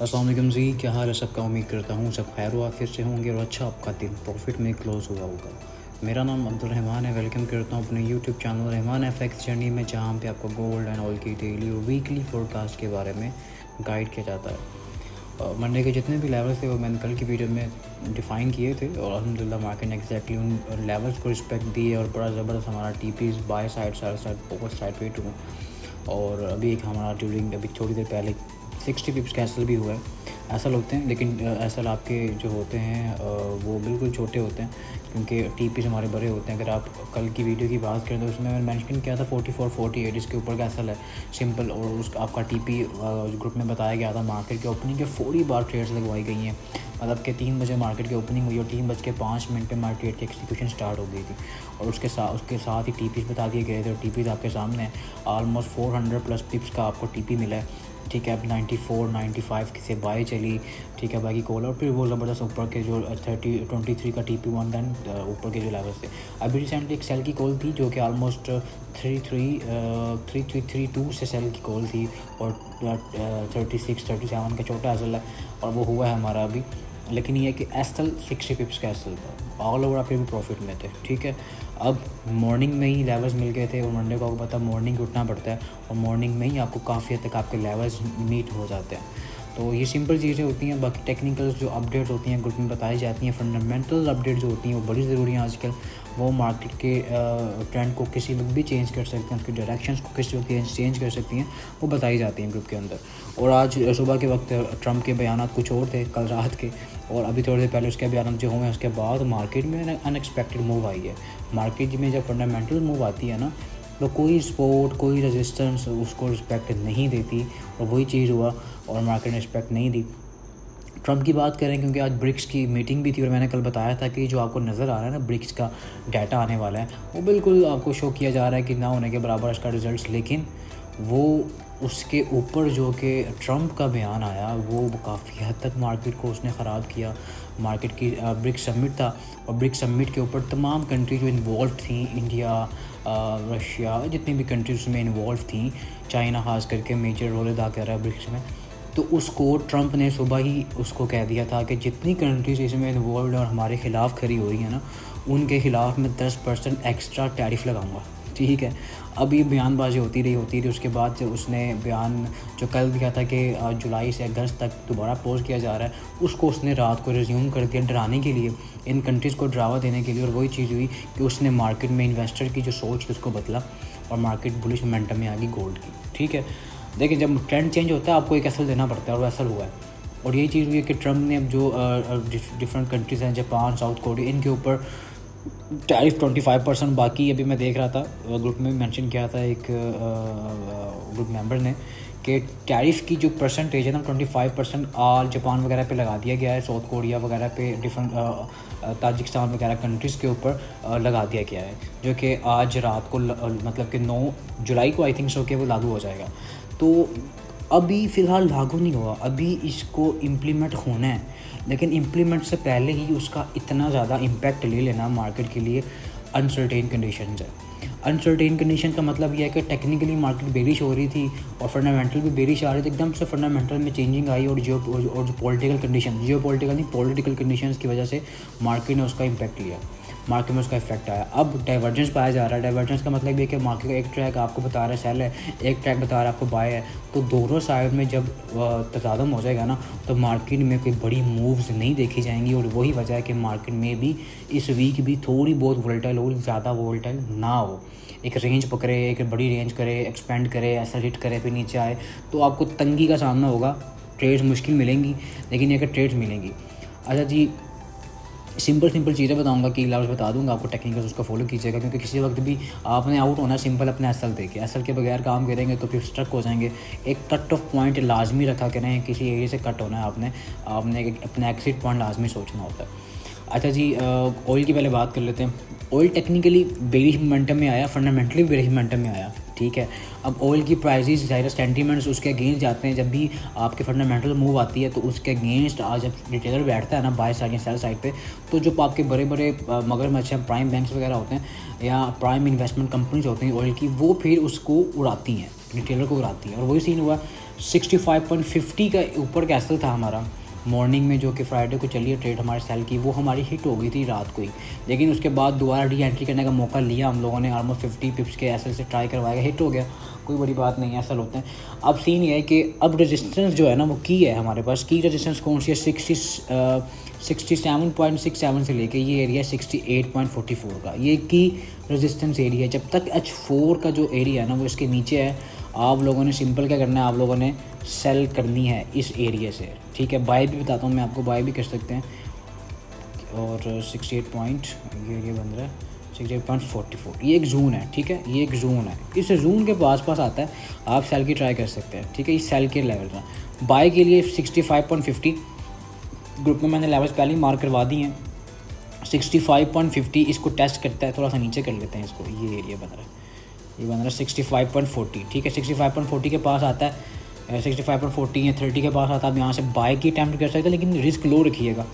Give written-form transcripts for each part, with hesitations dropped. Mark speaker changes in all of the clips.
Speaker 1: अस्सलाम वालेकुम जी, क्या हाल है सबका। उम्मीद करता हूँ सब खैर वाफियत से होंगे और अच्छा आपका दिन प्रॉफिट में क्लोज़ हुआ होगा। मेरा नाम अब्दुल रहमान है। वेलकम करता हूँ अपने YouTube channel Rahman FX journey में, जहाँ पे आपको गोल्ड एंड ऑयल की डेली और वीकली फोरकास्ट के बारे में गाइड किया जाता है। मंडे के जितने भी लेवल्स थे वो मैंने कल की वीडियो में डिफ़ाइन किए थे और अल्हम्दुलिल्लाह मार्केट ने एक्जैक्टली उन लेवल्स को रिस्पेक्ट दी और बड़ा ज़बरदस्त हमारा tips by side focus side पे टू। और अभी एक हमारा ड्यूरिंग अभी थोड़ी देर पहले 60 पिप्स का एसल भी हुआ है। एसल होते हैं लेकिन एसल आपके जो होते हैं वो बिल्कुल छोटे होते हैं, क्योंकि टीपीज़ हमारे बड़े होते हैं। अगर आप कल की वीडियो की बात करें तो उसमें मैंने मेंशन किया था 44-48 इसके ऊपर का एसल है सिंपल, और उस आपका टीपी ग्रुप में बताया गया था। मार्केट के ओपनिंग के 40 बार ट्रेड्स लगवाई गई हैं, मतलब कि 3 बजे मार्केट की ओपनिंग हुई और 3:05 पे हमारी ट्रेड की एक्सिक्यूशन स्टार्ट हो गई थी। और उसके साथ ही टीपीज़ बता दिए गए थे और टीपीज़ आपके सामने ऑलमोस्ट 400+ पिप्स का आपको टीपी मिला है। ठीक है, अब 94-95 से बाय चली। ठीक है, बाकी कॉल और फिर वो ज़बरदस्त ऊपर के जो 23 का TP1 दैन ऊपर के जो लेवल्स थे। अभी रिसेंटली एक सेल की कॉल थी जो कि ऑलमोस्ट 3332 से सेल की कॉल थी और 36-37 का छोटा एसल है और वो हुआ है हमारा अभी। लेकिन ये है कि एसल 60 पिप्स का एसल था, ऑल ओवर आप भी प्रॉफिट में थे। ठीक है, अब मॉर्निंग में ही लेवल्स मिल गए थे और मंडे को आपको पता मॉर्निंग उठना पड़ता है और मॉर्निंग में ही आपको काफ़ी हद तक आपके लेवल्स मीट हो जाते हैं। तो ये सिंपल चीज़ें होती हैं। बाकी टेक्निकल्स जो अपडेट्स होती हैं ग्रुप में बताई जाती हैं, फंडामेंटल अपडेट जो होती हैं वो बड़ी ज़रूरी हैं आजकल। वो मार्केट के ट्रेंड को किसी वक्त भी चेंज कर सकते हैं, उसके डायरेक्शंस को किसी वक्त चेंज कर सकती हैं, वो बताई जाती हैं ग्रुप के अंदर। और आज सुबह के वक्त ट्रंप के बयान कुछ और थे कल रात के, और अभी थोड़ी देर पहले उसके बयान जो हुए हैं उसके बाद मार्केट में अनएक्सपेक्टेड मूव आई है। मार्केट में जब फंडामेंटल मूव आती है ना, तो कोई सपोर्ट कोई रेजिस्टेंस उसको रिस्पेक्ट नहीं देती, और वही चीज़ हुआ और मार्केट ने रिस्पेक्ट नहीं दी। ट्रंप की बात करें, क्योंकि आज ब्रिक्स की मीटिंग भी थी और मैंने कल बताया था कि जो आपको नज़र आ रहा है ना ब्रिक्स का डाटा आने वाला है, वो बिल्कुल आपको शो किया जा रहा है कि ना होने के बराबर इसका रिजल्ट्स। लेकिन वो उसके ऊपर जो कि ट्रंप का बयान आया वो काफ़ी हद तक मार्केट को उसने ख़राब किया। मार्केट की ब्रिक्स समिट था और ब्रिक्स समिट के ऊपर तमाम कंट्री जो इन्वॉल्व थी, इंडिया, रशिया, जितनी भी कंट्रीज उसमें इन्वॉल्व थी, चाइना ख़ास करके मेजर रोल अदा कर रहा है ब्रिक्स में। तो उसको ट्रंप ने सुबह ही उसको कह दिया था कि जितनी कंट्रीज इसमें इन्वॉल्व और हमारे ख़िलाफ़ खड़ी हो रही है ना, उनके ख़िलाफ़ मैं 10% एक्स्ट्रा टैरिफ लगाऊंगा। ठीक है, अब ये बयानबाजी होती रही। उसके बाद से उसने बयान जो कल दिया था कि जुलाई से अगस्त तक दोबारा पोज किया जा रहा है, उसको उसने रात को रिज्यूम कर दिया डराने के लिए, इन कंट्रीज़ को डरावा देने के लिए। और वही चीज़ हुई कि उसने मार्केट में इन्वेस्टर की जो सोच थी उसको बदला और मार्केट बुलिश मोमेंटम में आ गई गोल्ड की। ठीक है, देखिए जब ट्रेंड चेंज होता है आपको एक एसल देना पड़ता है और वो एसल हुआ है। और यही चीज़ हुई है कि ट्रंप ने अब जो डिफरेंट कंट्रीज़ हैं, जापान, साउथ कोरिया, इनके ऊपर टैरिफ 25%। बाकी अभी मैं देख रहा था ग्रुप में मेंशन किया था एक ग्रुप मेंबर ने कि टैरिफ की जो परसेंटेज है ना 25% जापान वगैरह पे लगा दिया गया है, साउथ कोरिया वगैरह पे, डिफरेंट ताजिकिस्तान वगैरह कंट्रीज़ के ऊपर लगा दिया गया है, जो कि आज रात को मतलब कि 9 जुलाई को आई थिंक सो कि वो लागू हो जाएगा। तो अभी फ़िलहाल लागू नहीं हुआ, अभी इसको इम्प्लीमेंट होना है, लेकिन इम्प्लीमेंट से पहले ही उसका इतना ज़्यादा इम्पैक्ट ले लेना मार्केट के लिए अनसर्टेन कंडीशंस है। अनसर्टेन कंडीशन का मतलब यह है कि टेक्निकली मार्केट बेरिश हो रही थी और फंडामेंटल भी बेरिश आ रही थी। एकदम से फंडामेंटल में चेंजिंग आई और जो पॉलिटिकल कंडीशन, जियोपॉलिटिकल नहीं पॉलिटिकल कंडीशंस की वजह से मार्केट ने उसका इम्पैक्ट लिया, मार्केट में उसका इफेक्ट आया। अब डाइवर्जेंस पाया जा रहा है। डाइवर्जेंस का मतलब ये कि मार्केट का एक ट्रैक आपको बता रहा है सेल है, एक ट्रैक बता रहा है आपको बाय है। तो दोनों साइड में जब तज़ादम हो जाएगा ना, तो मार्केट में कोई बड़ी मूव्स नहीं देखी जाएंगी। और वही वजह है कि मार्केट में भी इस वीक भी थोड़ी बहुत वोलेटाइल हो, ज़्यादा वोलेटाइल ना हो, एक रेंज पकड़े, एक बड़ी रेंज करे, एक्सपेंड करे, ऐसा हिट करे, फिर नीचे आए, तो आपको तंगी का सामना होगा। ट्रेड्स मुश्किल मिलेंगी, लेकिन ये कि ट्रेड्स मिलेंगी। अच्छा जी, सिंपल चीज़ें बताऊंगा कि लेवल्स बता दूंगा आपको, टेक्निकल्स उसको फॉलो कीजिएगा, क्योंकि किसी वक्त भी आपने आउट होना सिंपल अपने एसल देके, एसल के बगैर काम करेंगे तो फिर स्ट्रक हो जाएंगे। एक कट ऑफ पॉइंट लाजमी रखा करें, किसी एरिया से कट होना है आपने अपना एग्जिट पॉइंट लाजमी सोचना होता है। अच्छा जी, ऑयल की पहले बात कर लेते हैं। ऑयल टेक्निकली बेरिश मोमेंटम में आया, फंडामेंटली बेरिश मोमेंटम में आया। ठीक है, अब ऑयल की प्राइसेस ज़ाहिर सेंटीमेंट्स उसके अगेंस्ट जाते हैं। जब भी आपके फंडामेंटल मूव आती है तो उसके अगेंस्ट आज जब रिटेलर बैठता है ना बाय साइड या सेल साइड पे, तो जो आपके बड़े बड़े मगरमच्छ हैं, प्राइम बैंक्स वगैरह होते हैं या प्राइम इन्वेस्टमेंट कंपनीज होती हैं ऑयल की, वो फिर उसको उड़ाती हैं, रिटेलर को उड़ाती हैं। और वही सीन हुआ 65.50 का ऊपर कैसल था हमारा मॉर्निंग में, जो कि फ्राइडे को चली है ट्रेड हमारे सेल की, वो हमारी हिट हो गई थी रात को ही। लेकिन उसके बाद दोबारा री एंट्री करने का मौका लिया हम लोगों ने, ऑलमोस्ट 50 पिप्स के एसल से ट्राई करवाया, हिट हो गया, कोई बड़ी बात नहीं है, ऐसा होते हैं। अब सीन ये है कि अब रेजिस्टेंस जो है ना वो की है हमारे पास, की रेजिस्टेंस कौन सी है, 67.67 से लेके ये एरिया 68.44 का, ये की रेजिस्टेंस एरिया है। जब तक H4 का जो एरिया है ना वो इसके नीचे है, आप लोगों ने सिंपल क्या करना है, आप लोगों ने सेल करनी है इस एरिया से, ठीक है। बाय भी बताता हूँ मैं आपको, बाय भी कर सकते हैं। और 68 पॉइंट ये एरिया बन रहा है 68.44, ये एक जोन है, ठीक है, ये एक जोन है, इस जोन के पास आता है, आप सेल की ट्राई कर सकते हैं, ठीक है। इस सेल के लेवल का बाय के लिए 65.50 ग्रुप में मैंने लेवल्स पहले ही मार्क करवा दी हैं। 65.50 इसको टेस्ट करता है, थोड़ा सा नीचे कर लेते हैं इसको, ये एरिया बन रहा है, ये बन रहा है 65.40, ठीक है। 65.40 के पास आता है, 65.40 या 30 के पास आता है, आप यहाँ से बाय की अटैम्प्ट कर सकते हैं, लेकिन रिस्क लो रखिएगा,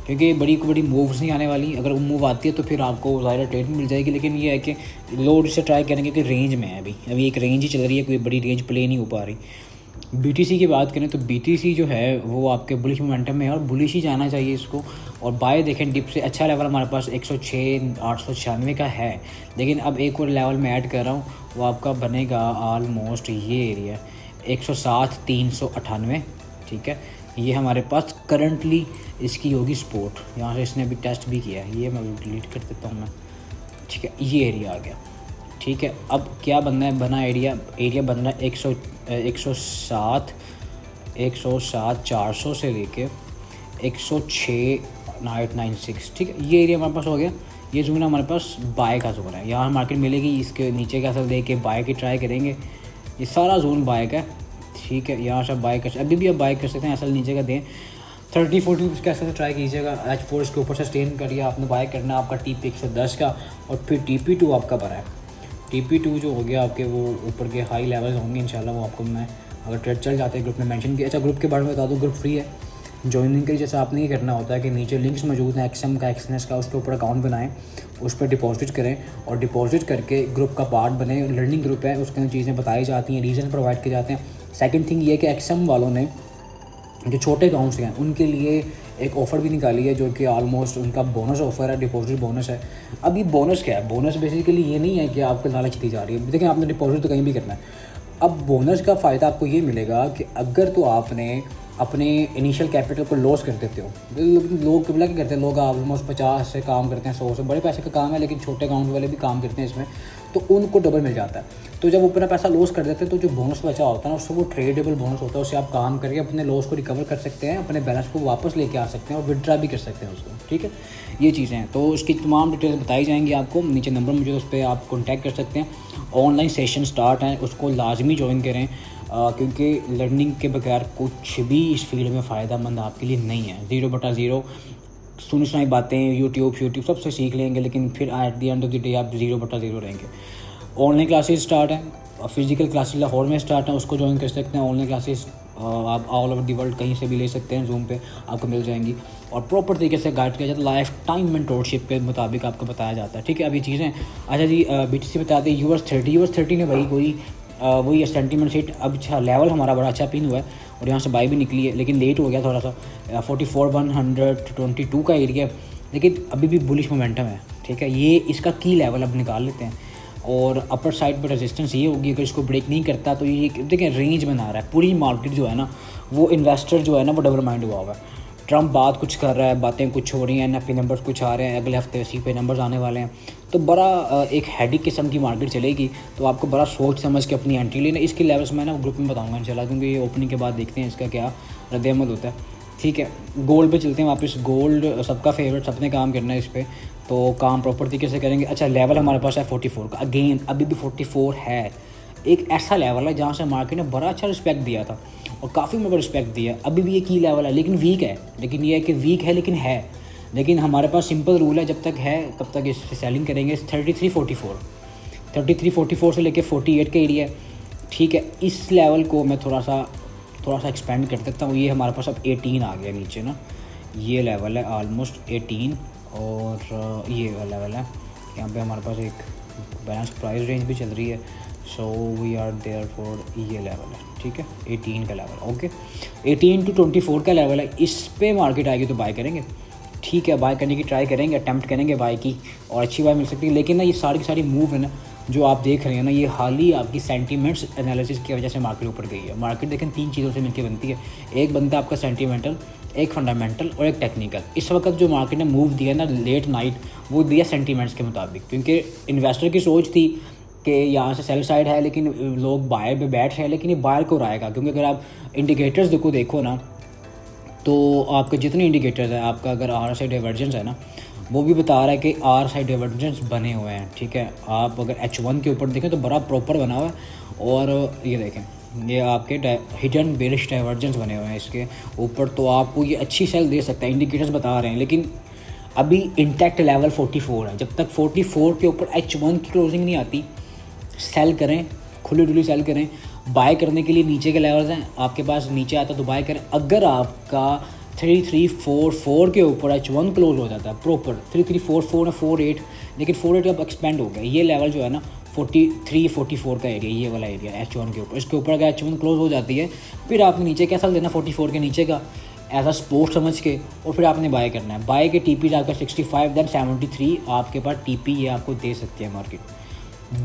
Speaker 1: क्योंकि बड़ी मूव्स नहीं आने वाली। अगर वो मूव आती है तो फिर आपको ज़्यादा ट्रेड मिल जाएगी, लेकिन ये है कि लो से ट्राई करेंगे कि रेंज में है, अभी एक रेंज ही चल रही है, कोई बड़ी रेंज प्ले नहीं हो पा रही। BTC की बात करें तो BTC जो है वो आपके बुलिश मोमेंटम में है और बुलिश ही जाना चाहिए इसको। और बाय देखें डिप से अच्छा लेवल हमारे पास 106,896 का है, लेकिन अब एक और लेवल में ऐड कर रहा हूँ, वो आपका बनेगा आलमोस्ट ये एरिया 107,398, ठीक है। ये हमारे पास करंटली इसकी होगी सपोर्ट, यहाँ से इसने अभी टेस्ट भी किया है, ये मैं डिलीट कर देता हूँ मैं, ठीक है। ये एरिया आ गया, ठीक है। अब क्या बनना है, बना एरिया बन रहा है 107,400 से लेके 106,896, ठीक है। ये एरिया हमारे पास हो गया, ये जोन हमारे पास बाय का जोन है, यहाँ मार्केट मिलेगी, इसके नीचे का असल दे के बाय की ट्राई करेंगे, ये सारा जोन बाय का, ठीक है। यहाँ से बाय कर, अभी भी आप बाय कर सकते हैं, असल नीचे का दें 30-40 कैसे से ट्राई कीजिएगा। H4 इसके ऊपर से स्टेन करिए, आपने बाय करना आपका TP 110 का, और फिर TP2 आपका भरा है। TP2 जो हो गया आपके, वो ऊपर के हाई लेवल्स होंगे इंशाल्लाह, वो आपको मैं अगर ट्रेड चल जाते हैं ग्रुप में मेंशन किया। अच्छा, ग्रुप के बारे में बता दूँ, ग्रुप फ्री है, ज्वाइनिंग के लिए जैसे आपने ये करना होता है कि नीचे लिंक्स मौजूद हैं, XM का, XNS का, उसके ऊपर अकाउंट बनाएं, उस पर डिपॉजिट करें, और डिपॉजिट करके ग्रुप का पार्ट बने। लर्निंग ग्रुप है, उसके अंदर चीज़ें बताई जाती हैं, रीज़न प्रोवाइड किए जाते हैं। सेकंड थिंग ये है कि XM वालों ने जो छोटे अकाउंट्स हैं उनके लिए एक ऑफ़र भी निकाली है, जो कि ऑलमोस्ट उनका बोनस ऑफ़र है, डिपॉजिट बोनस है। अब ये बोनस क्या है, बोनस बेसिकली ये नहीं है कि आपको लालच दी जा रही है, देखिए आपने डिपॉजिट तो कहीं भी करना है। अब बोनस का फ़ायदा आपको ये मिलेगा कि अगर तो आपने अपने इनिशियल कैपिटल को लॉस कर देते हो, लोग क्या करते हैं, लोग ऑलमोस्ट 50 से काम करते हैं, 100 से, बड़े पैसे का काम है, लेकिन छोटे अकाउंट वाले भी काम करते हैं इसमें, तो उनको डबल मिल जाता है। तो जब वो अपना पैसा लॉस कर देते हैं तो जो बोनस बचा होता है ना, उससे वो ट्रेडेबल बोनस होता है, उससे आप काम करके अपने लॉस को रिकवर कर सकते हैं, अपने बैलेंस को वापस लेके आ सकते हैं और विड्रॉ भी कर सकते हैं उसको, ठीक है। ये चीज़ें हैं, तो उसकी तमाम डिटेल्स बताई जाएंगी आपको, नीचे नंबर मुझे उस पर आप कॉन्टैक्ट कर सकते हैं। ऑनलाइन सेशन स्टार्ट है, उसको लाजमी ज्वाइन करें, क्योंकि लर्निंग के बगैर कुछ भी इस फील्ड में फ़ायदा मंद आपके लिए नहीं है। 0/0 सुनी सुनाई बातें यूट्यूब सबसे सीख लेंगे, लेकिन फिर at the end of the day आप 0/0 रहेंगे। ऑनलाइन क्लासेस स्टार्ट हैं, फिजिकल क्लासेस लाहौर में स्टार्ट हैं, उसको ज्वाइन कर सकते हैं। ऑनलाइन क्लासेस आप ऑल ओवर द वर्ल्ड कहीं से भी ले सकते हैं, जूम पे आपको मिल जाएंगी, और प्रॉपर तरीके से गाइड किया जाता है, लाइफ टाइम मेंटोरशिप के मुताबिक आपको बताया जाता है, ठीक है। अभी चीज़ें, अच्छा जी, BTC बताते हैं US30 ने भाई कोई वही सेंटीमेंट सीट, अब अच्छा लेवल हमारा बड़ा अच्छा पिन हुआ है, और यहाँ से बाई भी निकली है, लेकिन लेट हो गया थोड़ा सा, 44,122 का एरिया, लेकिन अभी भी बुलिश मोमेंटम है, ठीक है। ये इसका की लेवल अब निकाल लेते हैं, और अपर साइड पर रेजिस्टेंस ये होगी, अगर इसको ब्रेक नहीं करता तो ये देखें रेंज बना रहा है। पूरी मार्केट जो है ना, वो इन्वेस्टर जो है ना वो डबल माइंड हुआ हुआ है। ट्रम्प बात कुछ कर रहा है, बातें कुछ हो रही हैं, NFP नंबर्स कुछ आ रहे हैं, अगले हफ्ते CPI नंबर्स आने वाले हैं, तो बड़ा एक हेडिक किस्म की मार्केट चलेगी, तो आपको बड़ा सोच समझ के अपनी एंट्री लेना। इसके लेवल्स मैं ना ग्रुप में बताऊंगा इंशाल्लाह, क्योंकि ये ओपनिंग के बाद देखते हैं इसका क्या रद्द-ए-अमल होता है, ठीक है। गोल्ड पे चलते हैं वापस, गोल्ड सबका फेवरेट, सबने काम करना है इस पर, तो काम प्रॉपर तरीके से करेंगे। अच्छा, लेवल हमारे पास है 44 का, अगेन अभी भी 44 है, एक ऐसा लेवल है जहाँ से मार्केट ने बड़ा अच्छा रिस्पेक्ट दिया था, और काफ़ी मेरे को रिस्पेक्ट दिया। अभी भी ये की लेवल है, लेकिन वीक है, लेकिन ये है कि वीक है लेकिन है, लेकिन हमारे पास सिंपल रूल है, जब तक है तब तक इस सेलिंग करेंगे। 33-44 से लेके 48 का एरिया है, ठीक है। इस लेवल को मैं थोड़ा सा एक्सपेंड कर देता हूँ। ये हमारे पास अब 18 आ गया नीचे ना, ये लेवल है ऑलमोस्ट 18, और ये लेवल है यहाँ पे हमारे पास एक बैलेंस प्राइस रेंज भी चल रही है, so we are there for ये लेवल है, ठीक है, 18 का लेवल, ओके 18 टू 24 का लेवल है, इस पे मार्केट आएगी तो बाय करेंगे, ठीक है, बाय करने की ट्राई करेंगे, अटैम्प्ट करेंगे बाय की, और अच्छी बाय मिल सकती है। लेकिन ना ये सारी की सारी मूव है ना जो आप देख रहे हैं ना, ये हाल ही आपकी सेंटीमेंट्स एनालिसिस की वजह से मार्केट ऊपर गई है। मार्केट देखें 3 चीज़ों से मिलकर बनती है, एक बनता है आपका सेंटीमेंटल, एक फंडामेंटल और एक टेक्निकल। इस वक्त जो मार्केट ने मूव दिया ना लेट नाइट, वो दिया सेंटीमेंट्स के मुताबिक, क्योंकि इन्वेस्टर की सोच थी कि यहाँ से सेल साइड है लेकिन लोग बायर पे बैठ रहे हैं, लेकिन ये बायर को आएगा, क्योंकि अगर आप इंडिकेटर्स देखो ना, तो आपके जितने इंडिकेटर्स हैं, आपका अगर आर साइड डाइवर्जेंस है ना, वो भी बता रहा है कि आर साइड डाइवर्जेंस बने हुए हैं, ठीक है। आप अगर H1 के ऊपर देखें तो बड़ा प्रॉपर बना हुआ है, और ये देखें ये आपके हिडन बेरिश डाइवर्जेंस बने हुए हैं इसके ऊपर, तो आपको ये अच्छी सेल दे सकता है, इंडिकेटर्स बता रहे हैं। लेकिन अभी इंटैक्ट लेवल 44 है, जब तक 44 के ऊपर H1 की क्लोजिंग नहीं आती, सेल करें, खुली डुली सेल करें। बाय करने के लिए नीचे के लेवल्स हैं, आपके पास नीचे आता तो बाय करें। अगर आपका 3344 के ऊपर H1 क्लोज हो जाता है प्रॉपर, 3344 और 48, लेकिन 48 अब एक्सपेंड हो गया, ये लेवल जो है ना 43-44 का एरिया, ये वाला एरिया H1 के ऊपर, इसके ऊपर अगर H1 क्लोज हो जाती है, फिर आपने नीचे क्या सेल देना 44 के नीचे का एज अ सपोर्ट समझ के, और फिर आपने बाय करना है। बाय के TP आपका 65 दैन 73 आपके पास TP ये आपको दे सकती है मार्केट।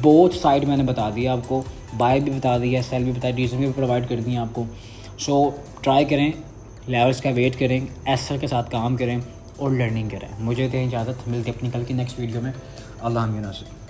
Speaker 1: बोथ साइड मैंने बता दिया आपको, बाय भी बता दिया, सेल भी बताया, रीज़न भी प्रोवाइड कर दिया आपको। सो ट्राई करें, लेवल्स का वेट करें, एसएल के साथ काम करें और लर्निंग करें। मुझे दें इजाज़त, मिलते अपनी कल की नेक्स्ट वीडियो में। अल्लाह हाफ़िज़।